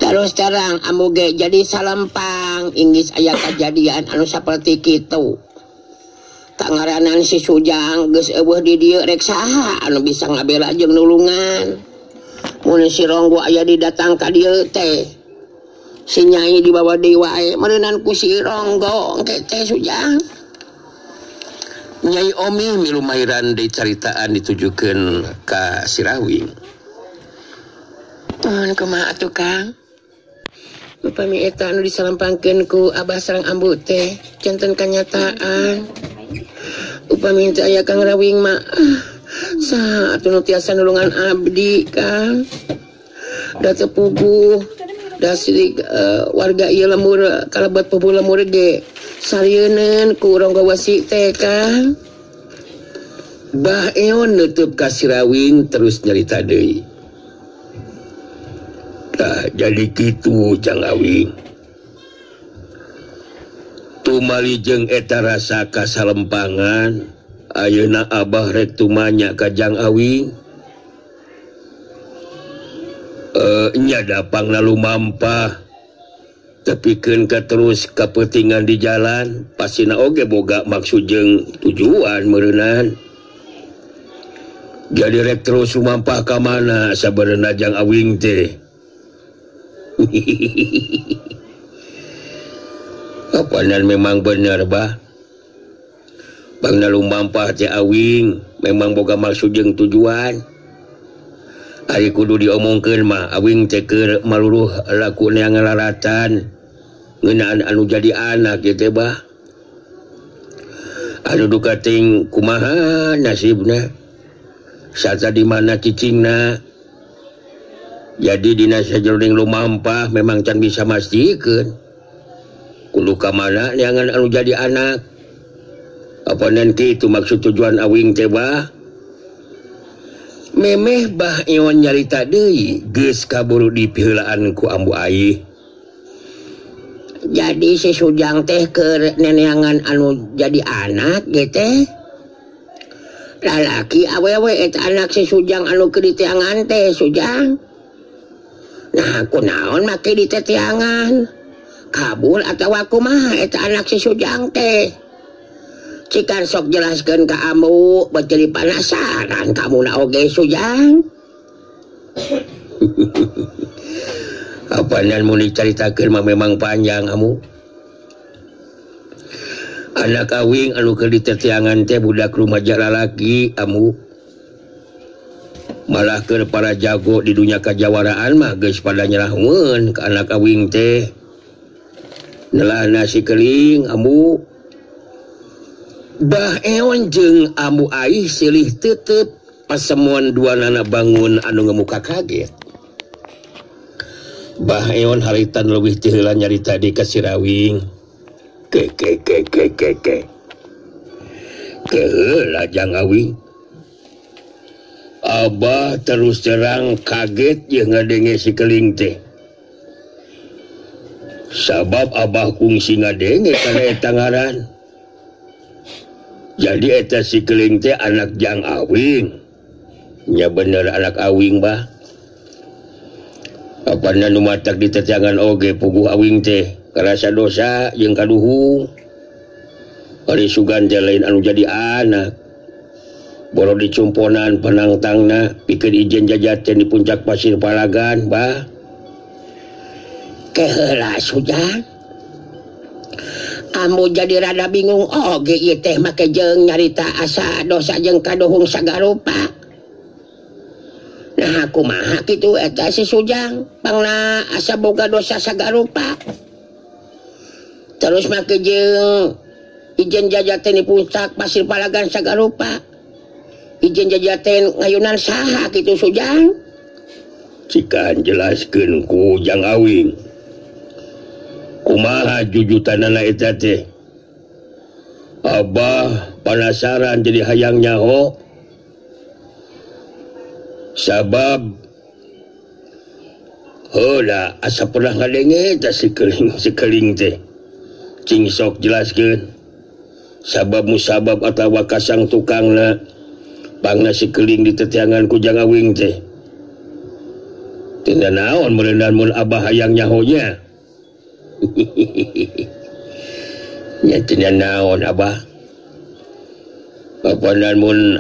terus terang amuge jadi salempang inggis aya kejadian anu seperti kitu tangaranan si Sujang geus eueuh di dieu rek saha anu bisa ngabela jeung nulungan mun si Ronggo aya didatang ka dieu teh si Nyai dibawa deui wae meureunnan ku si Ronggo engke teh Sujang. Nyai Omi milu mairan dicaritaan ditujukeun ka Sirawing. Tuhun kumaha atuh Kang? Upami eta anu disalampangkeun ku Abah sareng Ambu teh janten kanyataan. Upami teu aya Kang Rawing mah saha atuh nu tiasa nulungan abdi Kang. Da teu puguh da sirig warga ieu lemur kalabat puguh lemur ge sarieun ku Ronggo Wasi teh Kang. Bah Eon neuteub ka Sirawing terus nyarita deui. Tah jadi kitu Jang Awing. Tumali jeung eta rasa kasalempangan ayeuna Abah rek tumanya ka Jang Awing. Nya dapangna lumampah. Tepikeun ka terus kapentingan di jalan pasina oge boga maksud jeung tujuan meureunnan. Jadi rek terus lumampah ka mana sabenerna Jang Awing teh. Apanan memang bener bah bangna lumampah teh Awing memang boga maksud jeung tujuan. Ari kudu diomongkeun mah Awing teh keur maluruh lakuna ngalaratan ngeunaan anu jadi anak ieu teh bah. Anu duka ting kumaha nasibna sarta di mana cicingna. Jadi dina sajroning lumampah memang can bisa mastikeun kudu ka mana neangan anu jadi anak. Apa nanti itu maksud tujuan Awing teh bah? Memeh Bah Eon nyarita deui geus kaburu dipiheulaan ku ambu aih. Jadi si Sujang teh keur neneangan anu jadi anak ge teh. Lalaki awewe eta anak si Sujang anu keur diteangan teh Sujang. Nah kunaon make ditetiangan kabul atawa kumaha eta anak si Sujang teh. Cikan sok jelaskeun ka ambu bet jadi penasaran kamuna oge Sujang. Apaan mun dicaritakeun mah memang panjang amu. Anak Awing anu keur ditetiangan teh budak rumaja lalaki amu. Malah keur para jago di dunia kajawaraan mah geus pada nyerahkeun ka anak Awing teh. Nelahna si Keling amu. Bah Eon jeung ambu aih silih teuteup pasemuan duanana bangun anu ngemuka kaget. Bah Eon haritan leuwih teu heula nyarita di ka Sirawing. Ke. Keheula Jang Awing. Abah terus terang kaget jeung ngadenge si Keling teh. Sabab Abah kungsi ngadenge kana eta ngaran. Jadi eta si Keling teh anak Jang Awing. Nya bener anak Awing bah. Apana nu matak ditetiangan oge puguh Awing teh karasa dosa jeung kaduhung. Ari sugan teh lain anu jadi anak. Boro dicumponan penangtangna pikeun ijen jajaten di puncak pasir Palagan bah. Keheula Sujang. Ambu jadi rada bingung oge ieu teh make jeung nyarita asa dosa jeung kaduhung sagarupa. Nah kumaha kitu eta si Sujang pangna asa boga dosa sagarupa. Terus make jeung ijen jajaten di puncak pasir Palagan sagarupa. Ijen jajaten ngayunan saha kitu Sujang? Cikan jelaskeun ku Jang Awing. Kumaha jujutanana eta teh? Abah penasaran jadi hayang nyaho. Sabab heula asa pernah ngadenge eta si Keling teh. Cing sok jelaskeun. Sabab musabab atawa kasang tukangna pangna si Keling ditetiangan ku Jang Awing teh. Teu naon meureunna mun abah hayang nyahonya. Nya teu naon abah. Papanan mun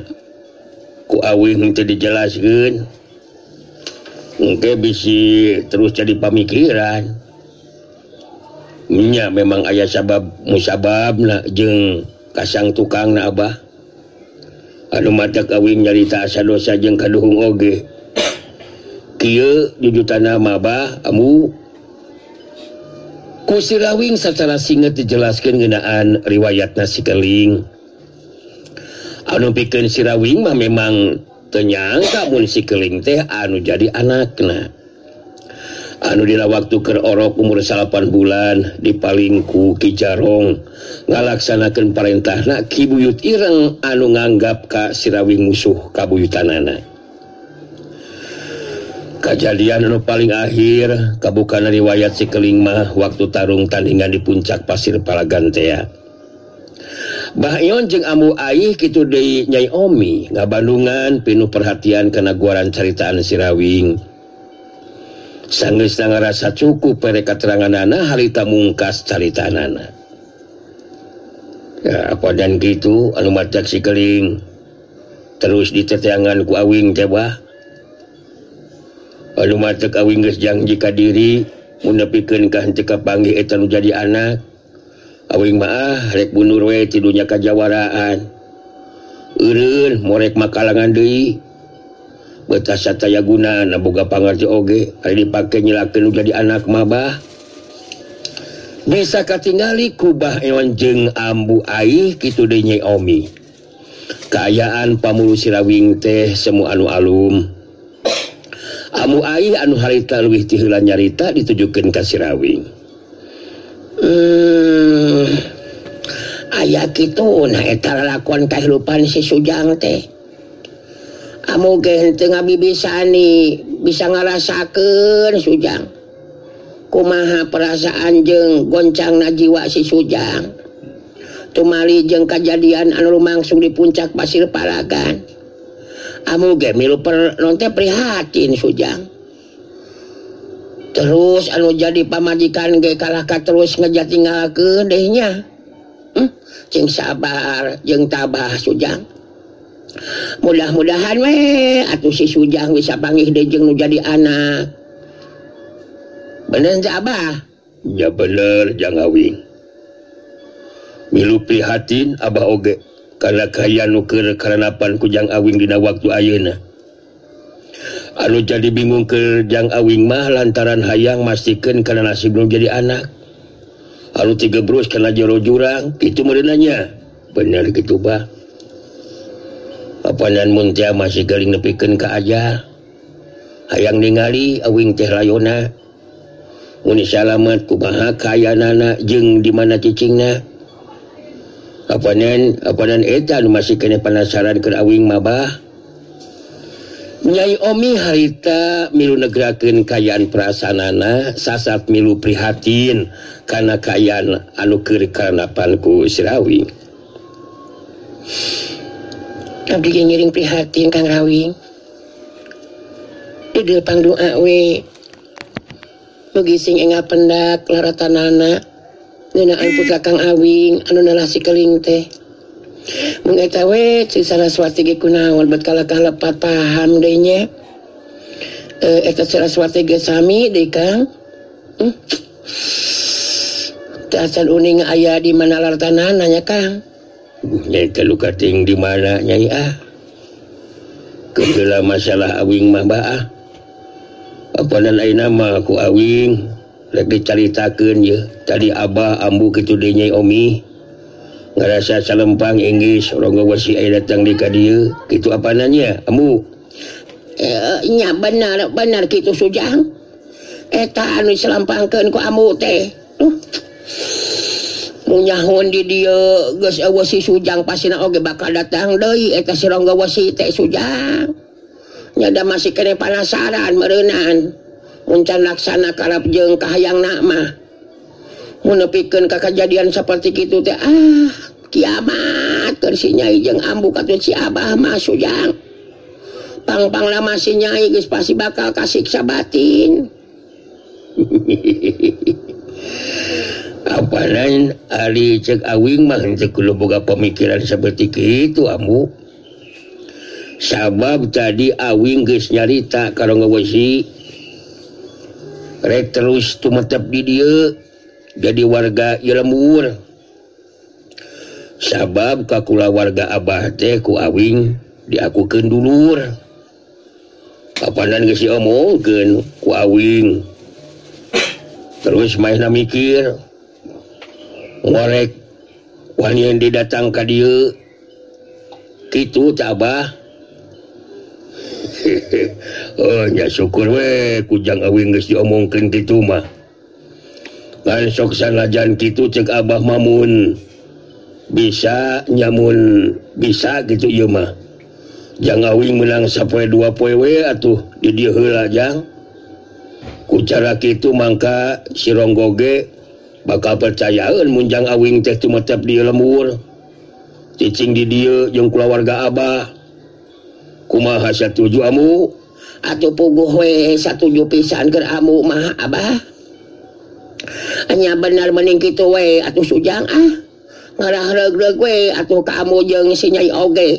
ku awing teu dijelaskeun. Engke bisi terus jadi pamikiran. Nya memang aya sabab musababna jeung kasang tukangna abah. Anu matak awing nyarita asa dosa jeung kaduhung oge. Kieu jujutanna mah abah amu ku si Rawing sacara singkat dijelaskeun ngeunaan riwayatna si Keling. Anu pikeun si Rawing mah memang teu nyangka mun si Keling teh anu jadi anakna. Anu dina waktu keur orok umur 8 bulan dipaling ku Ki Jarong ngalaksanakeun parentahna Ki Buyut Ireng anu nganggap ka si Rawing musuh kabuyutanana. Kejadian anu paling akhir kabukana riwayat si Keling mah waktu tarung tandingan di puncak pasir Palagan teh. Bahyon jeung Amu Aih kitu deui Nyai Omi ngabandungan pinuh perhatian kana guaran caritaan si Rawing. Sanggeusna ngarasa cukup pere kateranganana harita mungkas caritanana. Ya apa dan gitu anu matak si Keling terus diteteangan ku awing teh bah. Anu matak awing geus janji ka diri mun nepikeun ka henteu kapanggih eta nu jadi anak. Awing mah rek bundur we ti dunya kajawaraan. Eureun morek makalangan deui. Betah sataya gunana boga pangarti oge ari dipake nyelakeun jadi anak mah bah. Bisa katingali ku Bah Ewan jeung Ambu Aih kitu deui Nyai Omi. Kaayaan pamulu si Rawing teh semu anu alum. Amu Aih anu harita leuwih ti heula nyarita ditujukeun ka si Rawing. Aya kitu nah eta lalakon kahirupan si Sujang teh. Amu ge henteu ngabibisani bisa ngarasakeun Sujang. Kumaha perasaan jeung goncangna jiwa si Sujang. Tumali jeung kajadian anu lumangsung di puncak pasir Palagan. Amu ge milu non teh prihatin Sujang. Terus anu jadi pamajikan ge kalah ka terus ngejatinggalkeun deh nya. Cing sabar jeung tabah Sujang. Mudah-mudahan we atuh si Sujang bisa panggih deui jeung nu jadi anak. Bener teh Abah? Ya bener Jang Awing. Milu prihatin Abah oge kana kahayan nu keur karanapan ku Jang Awing dina waktu ayeuna. Anu jadi bingung ke Jang Awing mah lantaran hayang mastikeun kana nasib nu jadi anak. Anu tigebrus kana jero jurang kitu meureunna nya. Bener kitu Bah. Apanan mun teh masih geuling nepikeun ka ajal. Hayang ningali Awing teh layona. Mun salamet kumaha kahayanana jeung di mana cicingna. Apanan eta anu masih kene penasaran keur Awing mah Bah. Nyai Omi harita milu negrakeun kayaan perasaanana sasat milu prihatin kana kayaan anu keur karanapan ku si Rawing. Abdi ge ngiring prihatin Kang Rawing. Di depan doa we. Mugi sing enga pendak laratanana ngeunaan putra Kang Awing anu nalah si Keling teh. Mun eta we Cik Saraswati ge kunaon bet kalakah lepat paham deui nya. Eta Saraswati ge sami deui Kang. Teu acan uning aya di mana laratanana nya Kang. Nyai telu kating di mana Nyai ah? Kebelah masalah Awing mah Bah. Apanan ayeuna mah ku Awing rek dicaritakeun ye. Tadi Abah ambu kitu deui Nyai Omi. Ngarasa salempang inggis rongga wasi aya datang di ka dieu. Kitu apananya ambu? Nya benar kitu Sujang. Eta anu salampangkeun ku amu teh. Munyahun di dieu geus eueuh si Sujang pasina oge bakal datang deui eta si rongga wasi teh Sujang. Nya da masih kene panasaran meureunan mun can laksana karep jeung kahayangna mah. Mun nepikeun ka kejadian saperti kitu teh kiamat keur si Nyai jeung ambu katut si Abah mah Sujang. pang lama si Nyai geus pasti bakal kasiksa batin. Apanan ari cek awing mah henteu kudu boga pamikiran saperti kitu amu. Sabab tadi awing geus nyarita karo ngawesi rek terus tumetep di dieu jadi warga ieu lembur. Sabab kakula warga Abah teh ku awing diakukeun dulur. Kapanan geus diomongkeun ku awing. Terus maehna mikir ngorek wani yang didatang ka dieu kitu teh Abah. Oh nya syukur we kujang awing geus diomongkeun kitu mah. Kan sok sanajan kitu cek Abah mamun bisa nyamun bisa gitu ieu mah. Jang awing menang sapoe dua poe we atuh di dieu heula jang. Ku cara kitu mangka si Ronggoge bakal percayaeun mun jang awing teh tumetep di lembur. Cicing di dieu jeung kulawarga Abah. Kumaha satuju amu? Atuh puguh we satuju pisan keur amu mah Abah. Anya bener mending kitu we atuh Sujang ngarahreug we atuh ka amu jeung si Nyai oge.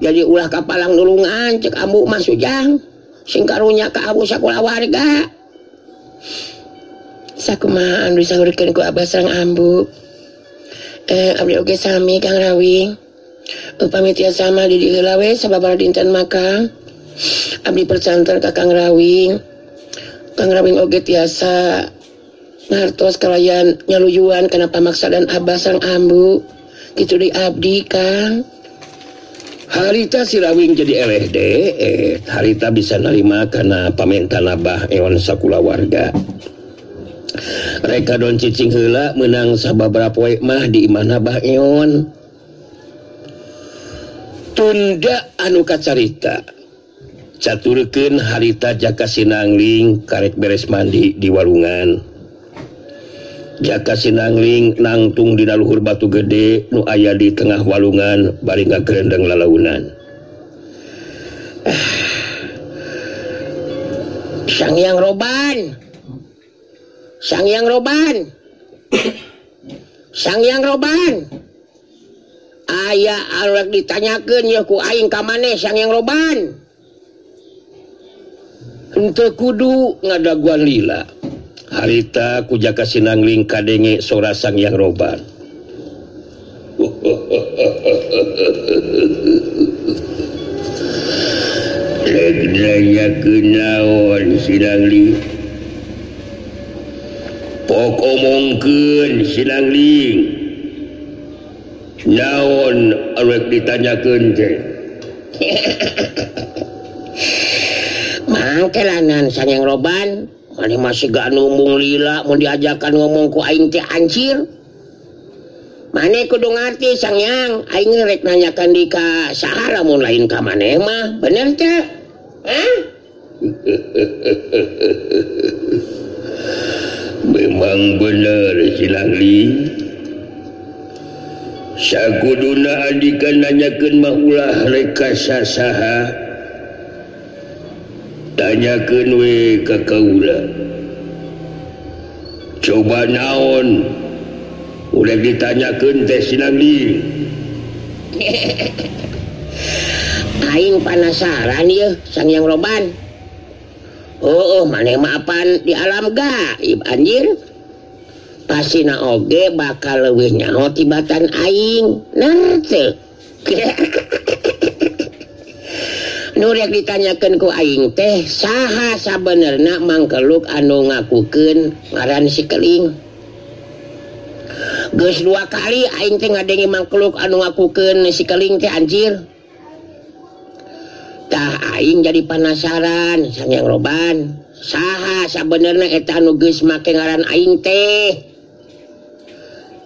Jadi ulah kapalang nulungan cek amu mah Sujang. Sing karunya ka amu sakulawarga. Sakumaha anu disaurkeun ku Abah sareng ambu. Abdi oge sami Kang Rawing. Upami tiasa mah di dieu heula we sababaraha dinten makang. Abdi percanten ka Kang Rawing. Kang Rawing oge tiasa ngartos kalayan nyaluyuan kana pamaksadan Abah sareng ambu. Kitu deui abdi Kang. Harita si Rawing jadi eleh deh, harita bisa nerima karena pamentan Abah ewan sakulawarga. Reka don cicing heula menang sababaraha poe mah di imah Abah eon. Tunda anu kacarita. Caturkeun harita Jaka Sinangling karek beres mandi di walungan. Jaka Sinangling nangtung di luhur batu gede nu aya di tengah walungan bari ngagrendeng lalaunan. Sangyang Roban. Sangyang Roban. Sangyang Roban. Aya arek ditanyakeun ya ku aing ka maneh Sangyang Roban. Henteu kudu ngadaguan lila. Harita ku Jaka Sinangling kadenge sora Sangyang Roban. Regdanya kenaon Sinangling. Pok omongkeun Sinangling. Naon arek ditanyakeun teh? Mangkelanan Sangyang Roban. Mane masih gak numbung lila mau diajakan ngomong ku aing teh ancir. Mane kudu ngarti Sangyang, aing rek nanyakan di ka saha lamun lain ka maneh mah, bener teh? Memang bener Sinangling. Sakuduna adikan nanyakeun mah ulah rek ka saha. Tanyakeun we ka kaula. Coba naon udah ditanyakeun teh Sinangling. Aing penasaran ieu Sangyang Roban. Maneh mah apan di alam gaib anjir. Pasina oge bakal leuwih nyaho tibatan aing. Nerte. Nu rek ditanyakeun ku aing teh saha sabenerna mangkeluk anu ngakukeun ngaran si Keling. Geus 2 kali aing teh ngadenge mangkeluk anu ngakukeun si Keling teh anjir. Tah aing jadi penasaran Sangyang Roban, saha sabenerna eta anu geus make ngaran aing teh?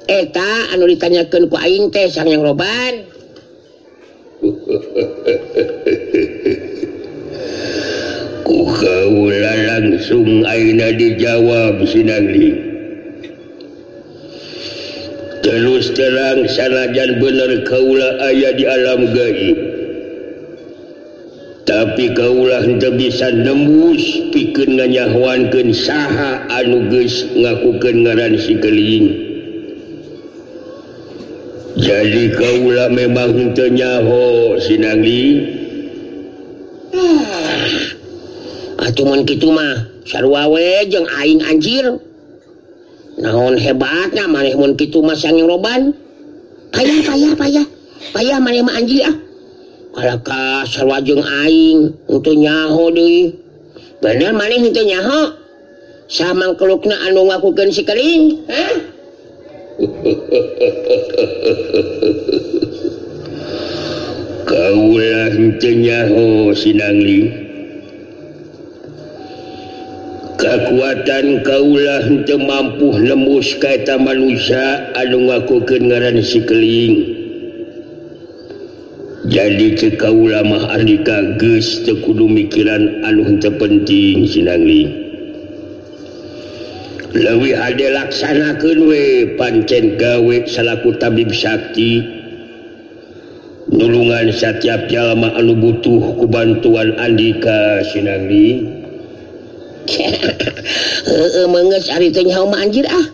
Eta anu ditanyakeun ku aing teh Sangyang Roban. Ku kaula langsung aina dijawab Sinangling. Terus terang sanajan bener kaula aya di alam gaib, tapi kaulah henteu bisa nembus pikeun nganyahoankeun saha anu geus ngakukeun ngaran sikeling. Jadi kaulah memang henteu nyaho Sinangli. Atuh mun kitu mah sarua we jeung aing anjir. Naon hebatna maneh mun kitu mah sanging roban. Payah maneh mah anjir ah. Alaka sarua jeung aing henteu nyaho deui. Bener maneh henteu nyaho. Saha mangkelukna anu ngakukeun sikeling? Hah? Kaulah henteu nyaho Sinangli. Kakuatan kaulah henteu mampu nembus ka eta manusia anu ngakukeun ngaran sikeling. Jadi cek kaulah mah alika geus teu kudu mikiran anu henteu penting Sinangli. Leuwih hade laksanakeun we pancen gawe salaku tabib sakti. Nulungan setiap jalma anu butuh ku bantuan Andika Sinangli. Meungeus ari teh nyaho mah anjir ah.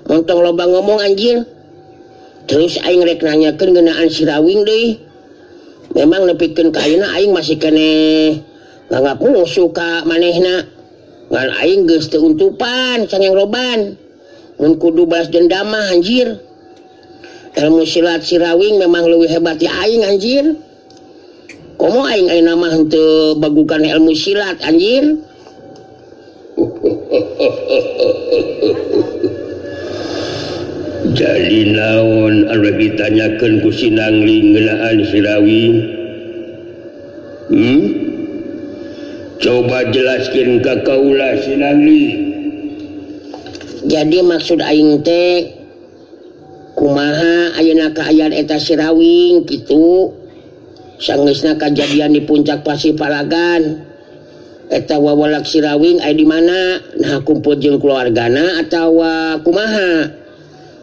Montong loba ngomong anjir. Terus aing rek nanyakeun ngeunaan si Rawing deui. Memang nepikeun ka ayeuna aing masih keneh nganggap musuh ka manehna. Ngan aing geus teu untupan sanging roban. Mun kudu balas dendam mah anjir. Ilmu silat si Rawing memang leuwih hebat ti aing anjir. Komo aing ayeuna mah henteu bagugan ilmu silat anjir. Jadi naon anu ditanyakeun ku Sinangli ngeunaan si Rawing? Coba jelaskeun ka kaula Sinangli. Jadi maksud aing teh kumaha ayeuna kaayaan eta si Rawing kitu. Sanggeusna kajadian di puncak Pasipalagan. Eta wawalak si Rawing aya di mana? Nah kumpul jeung keluargana atawa kumaha?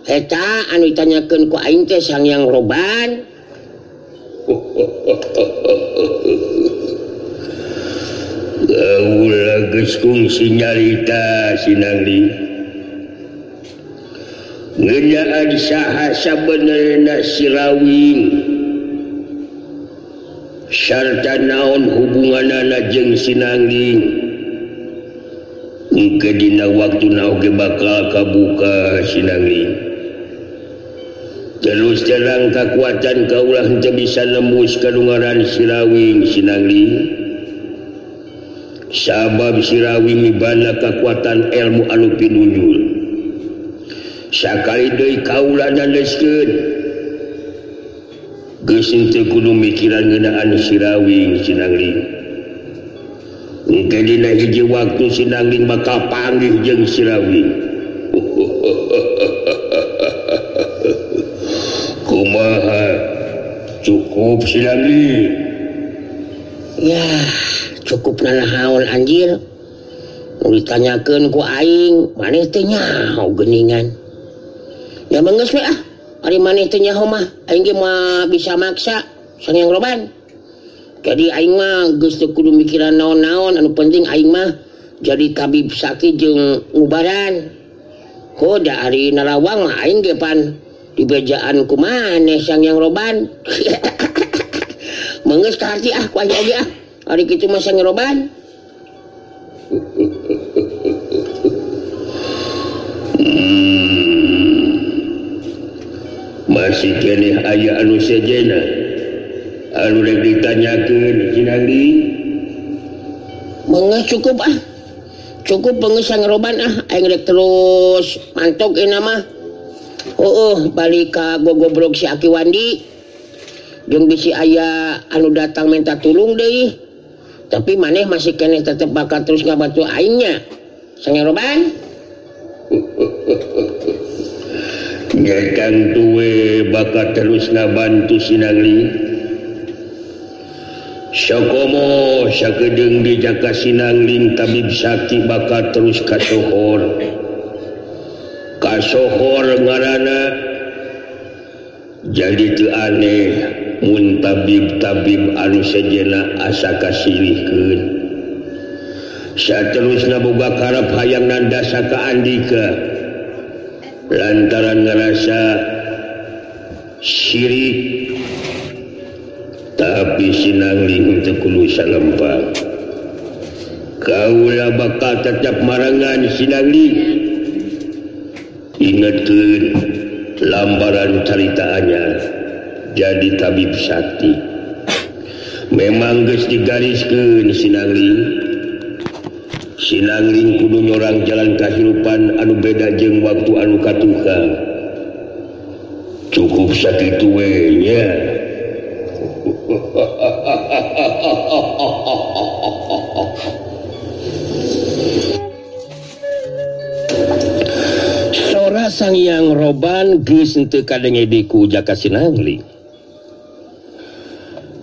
Eta anu ditanyakeun ku aing teh Sangyang Roban. Gaula geus kungsi nyarita Sinangli. Ngeunaan saha sabenerna si Rawing. Sarta naon hubunganana jeung Sinangli. Engke dina waktuna oge bakal kabuka Sinangli. Terus terang kekuatan kaulah henteu bisa nembus kadungaran si Rawing Sinangli. Sabab si Rawing mibana kekuatan ilmu anu pinunjul. Sakali deui kaulah nandeskeun. Geus henteu kudu mikiran ngeunaan si Rawing Sinangli. Engke dina hiji waktu Sinangli bakal panggih jeung si Rawing. Kumaha cukup Sinangli? Ya cukup nanahaun anjir. Mau ditanyakeun ku aing maneh teh nyaho geuningan. Ya beungeus we ah. Ari maneh teh nyaho mah aing ge mah bisa maksa Sangyang Roban. Jadi aing mah geus teu kudu mikiran naon-naon, anu penting aing mah jadi tabib sakti jeung ngubaran. Koda ari narawang mah aing ge pan dibejaan ku maneh Sangyang Roban. Meungeus ka harti ah ku aing oge ah. Ari kitu mah Sangyang Roban. Masih keneh aya anu sejena anu rek ditanyakeun Sinangli. Meungeus cukup ah. Cukup beungeus Sangyang Roban ah. Aing rek terus mantok ina mah. Balik ka gogobrog si Aki Wandi. Jeung bisi aya anu datang minta tulung deui. Tapi maneh masih keneh tetep bakal terus ngabantu aingnya Sangyang Roban. Nyekang tuwe bakal terus ngabantu Sinangli. Sakomo sakedeung di jaka Sinangli tabib sakti bakal terus kasohor. Kasohor ngaranna jadi teu aneh mun tabib-tabib anu sejenna asa kasilihkeun saterusna boga karep hayang nandasa ka Andika lantaran ngerasa syirik tapi Sinangling teu kudu salempang kaula bakal tetap marangan Sinangling ingetkeun lambaran carita anyar jadi tabib sakti memang geus digariskeun Sinangling kudu nyorang jalan kahirupan anu beda jeung waktu anu katukang cukup sakitu we nya. Sora Sang Hyang Roban geus teu kadengede ku Jaka Sinangling.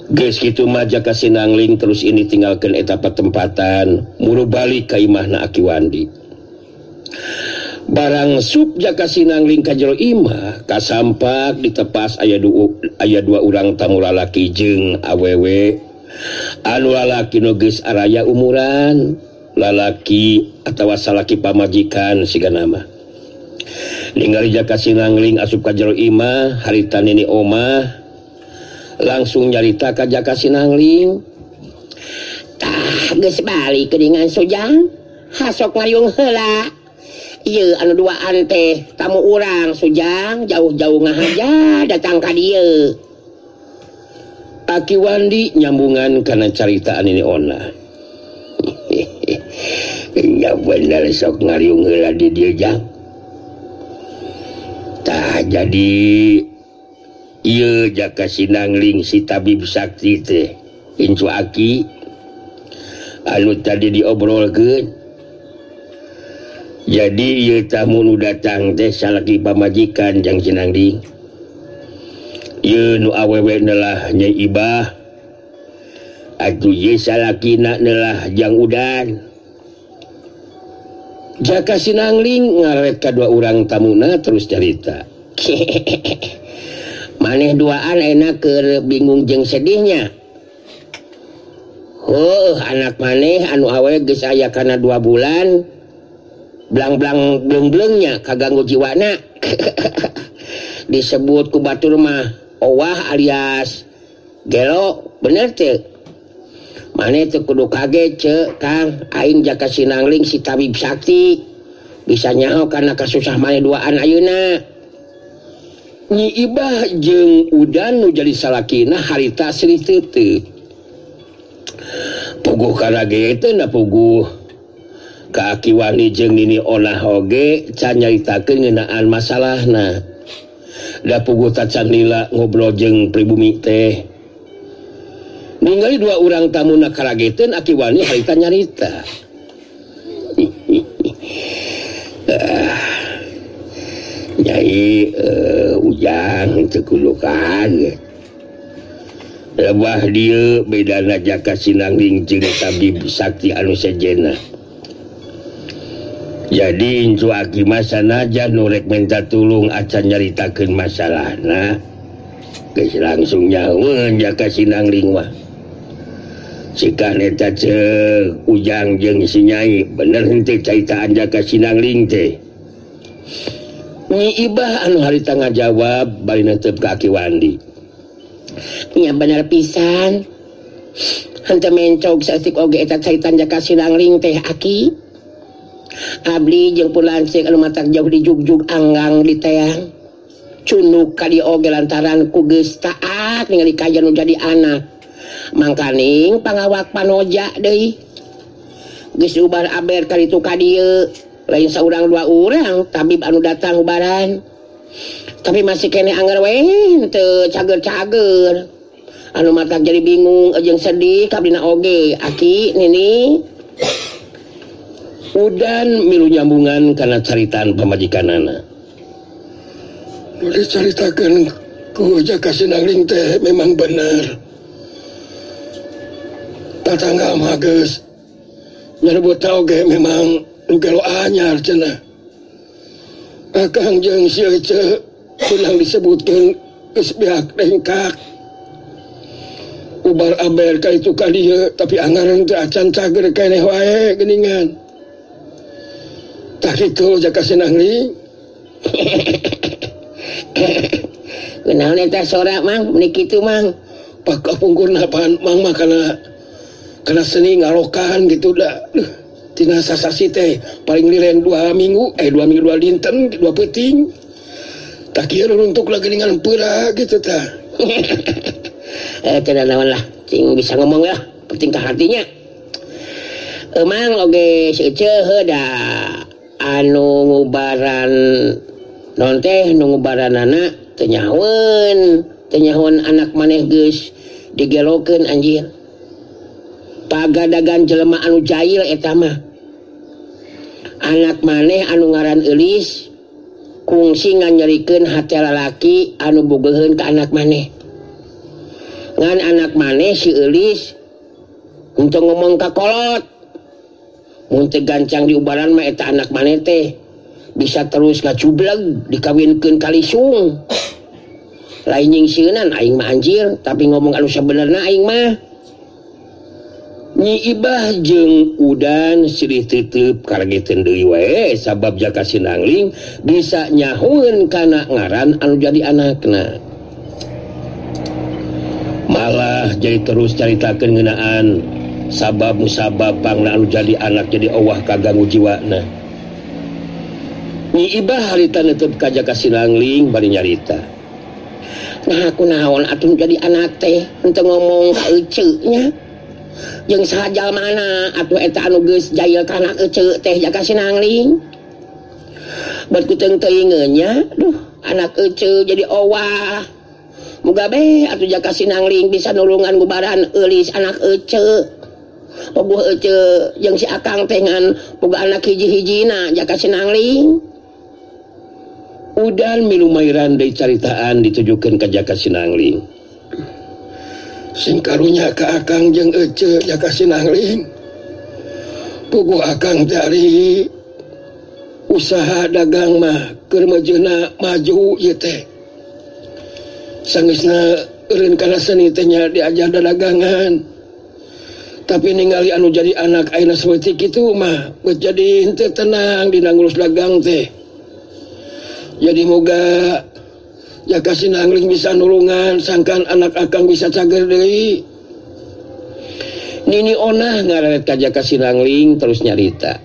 Geus kitu mah Jaka Sinangling terus ini tinggalkeun eta patempatan muru balik ka imahna Aki Wandi. Barang sup Jaka Sinangling ka jero imah kasampak ditepas aya dua urang tamu lalaki jeung awewe anu lalaki nu geus araya umuran lalaki atawa salaki pamajikan sigana mah ningali Jaka Sinangling asup ka jero imah harita nini omah langsung nyarita ka Jaka Sinangling tah geus balik geuningan Sujang hasok ngayung heula. Ieu anu duaan teh tamu urang Sujang jauh-jauh ngahaja datang ka dieu. Aki Wandi nyambungan kana caritaan ini ona. Ya bener sok ngariung heula di dieu Jang. Tah jadi ieu Jaka Sinangling si tabib sakti teh incu Aki anu tadi diobrolkeun. Jadi ieu tamu nu datang teh salaki pamajikan Jang Sinangling. Ieu nu awewe neulah Nyai Ibah. Atuh ieu salakina neulah Jang Udan. Jaka Sinangling ngaret ka dua urang tamuna terus carita. Maneh duaan enak keur bingung jeung sedihnya. Anak maneh anu awewe geus aya kana 2 bulan. Blang-blang bleng-blengnya kaganggu jiwana. Disebut ku batur mah owah alias gelo bener teu maneh teu kudu kaget ceuk Kang aing Jaka Sinangling si tabib sakti bisa nyaho karena kasusah maneh duaan ayeuna. Nyi Ibah jeung Udan nu jadi salakina harita silih teuteut puguh kana ge teu na puguh ka Aki Wandi jeung Nini Onah oge can nyaritakeun ngeunaan masalahna. Da puguh tacan lila ngobrol jeung pribumi teh. Ningali 2 urang tamuna karageteun Aki Wandi harita nyarita. Nyai Ujang teu kudu kaget. Lebah dieu bedana Jaka Sinangling jeung tabib sakti anu sejenna. Jadi incu Aki masa naja nurek minta tulung acan nyaritakeun masalahna geus langsung nyaweun Jaka Sinangling mah sikah neta ceuk Ujang jeung si Nyai bener henteu caitaan Jaka Sinangling teh. Nyi Ibah anu harita ngajawab bari neuteup ka Aki Wandi. Nya bener pisan henteu mencog saeutik oge eta caitan Jaka Sinangling teh Aki. Abdi jeung pun lansing anu matak jauh di jugjug anggang di teang cunuk ka dieu oge lantaran ku geus taat ningali kajian nu jadi anak mangkaning pangawak panoja deui geus ubar aber ka ditu ka dieu lain saurang 2 urang tabib anu datang ubaran tapi masih kene anger we teu cager-cager anu matak jadi bingung jeung sedih kabina oge Aki Nini Udan milu nyambungan karena caritaan pamajikanana. Dicaritakeun ku Jaka Sinangling teh memang bener. Tatangga mah geus nyerebut oge memang gelo anyar cenah. Akang jeung si Ece kunang disebutkeun geus beak dengkak. ubar aber ka itu ka dieu tapi anggaran teh acan cager keneh wae geuningan tah kitu Jaka Sinangling. Kenaon eta sora Mang meni kitu Mang pakapungkurna pan Mang mah kana seni ngalokan gitu da tina sasasi teh paling liren 2 minggu 2 dinten 2 peuting tak kira untuk lagi dengan pura gitu tah. Tidak naon lah cing bisa ngomong ya penting ke hatinya emang oge seuceuh da anu ngubaran non teh nu ngubaranana teu nyahoeun anak maneh geus digelokeun anjir pagadagan jelema anu jahil eta mah anak maneh anu ngaran Eulis kungsi nganyerikeun hate lalaki anu bogeheun ka anak maneh ngan anak maneh si Eulis untuk ngomong ka kolot mun teu gancang diubaran mah eta anak maneh teh bisa terus ngacubleg dikawinkeun ka Lisung lain nyingsieunan aing mah anjir tapi ngomong anu sabenerna aing mah Nyi Ibah jeung Udan silih teuteub karageteun deui we sabab Jaka Sinangling bisa nyahoeun kana ngaran anu jadi anakna. Malah jadi terus caritakeun ngeunaan sabab musabab pangna anu jadi anak jadi owah kaganggu jiwana. Nyi Ibah harita neuteub ka Jaka Sinangling bari nyarita. Nah aku naon atuh jadi anak teh henteu ngomong ka euceuk nya. Jeung sajal mana atuh eta anu geus jahil kana euceuk teh Jaka Sinangling. Bet kuteung teuingeun nya, duh anak euceuk jadi owah. Muga be atuh Jaka Sinangling bisa nulungan ngubaran Eulis anak euceuk. Bogoh euceuk jeung si akang teh ngan boga anak hiji-hijina Jaka Sinangling. Udan milu mairan deui caritaan ditujukeun ka Jaka Sinangling. Sing karunya ka akang jeung euceuk Jaka Sinangling puguh akang dari usaha dagang mah keur majeuna maju ieu teh sangeusna eureun kana seni teh nya diajar dagangan tapi ningali anu jadi anak ayeuna saeutik kitu mah geus jadi henteu tenang dina ngurus dagang teh jadi moga Jaka Sinangling bisa nulungan sangkan anak akang bisa cager deui. Nini Onah ngaret ka Jaka Sinangling terus nyarita.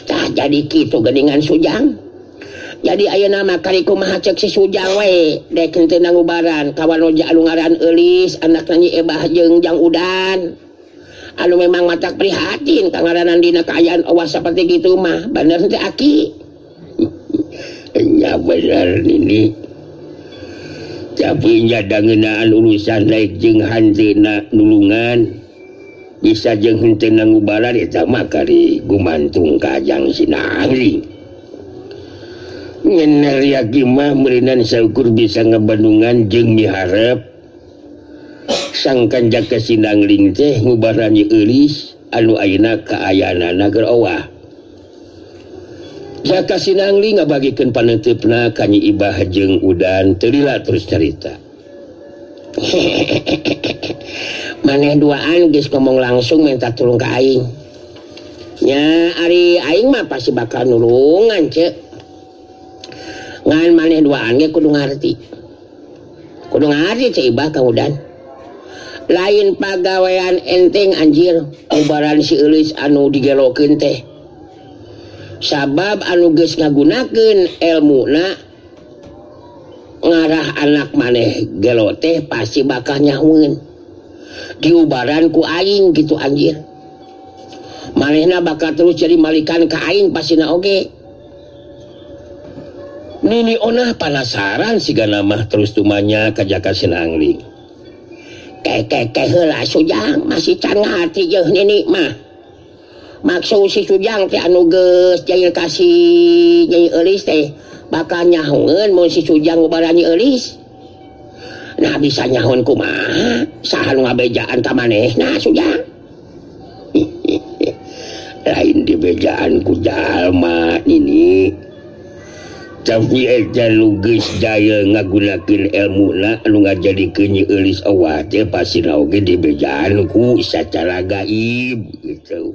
Tah jadi kitu geuningan Sujang. Jadi ayeuna mah kari kumaha ceuk si Sujang we dek henteu ngubaran kawan roja anu ngaran Eulis anakna Nyi Ibah jeung Jang Udan. Anu memang matak prihatin ka ngaranan dina kaayaan owas saperti kitu mah bener teh Aki. Ya benar ini tapi nyada ngeunaan urusan naik jeung hanteuna nulungan bisa jeung hanteuna ngubaran eta mah kari gumantung ka Jang Sinangling ngeunal yaki mah meureunan saukur bisa ngabandungan jeung miharep sangkan Jaka Sinangling teh ngubaran Eulis anu ayeuna kaayaanana keur owah. Jaka Sinangling ngabagikeun paneutupna ka Nyi Ibah jeung Udan teu lila terus carita. Maneh duaan geus ngomong langsung minta tulung ka aing. Nya ari aing mah pasti bakal nulungan ceuk. Ngan maneh duaan ge kudu ngarti. Kudu ngarti Cik Ibah ka Udan. Lain pagawean enteng anjir ubaran si Eulis anu digelokeun teh. Sabab anu geus ngagunakeun elmuna ngarah anak maneh gelo teh pasti bakal nyahoeun diubaran ku aing gitu anjir manehna bakal terus jadi malikan ka aing pasina oge. Nini Onah penasaran sigana mah terus tumanya ka Jaka Sinangling. Heula Sujang masih can ngati jeung Nini mah. Maksud si Sujang teh anu geus jahil kasih Nyai Eulis teh bakal nyahoeun mun si Sujang ngubaran Nyai Eulis. Nah bisa nyahoeun kumaha? Saha nu ngabejaan ka manehna Sujang? Lain dibejaan ku jalma ini. tapi eta luges jaya ngagunakeun ilmuna anu ngajadikeun eulis awat teh pasti oge dibejaan ku sacara gaib gitu.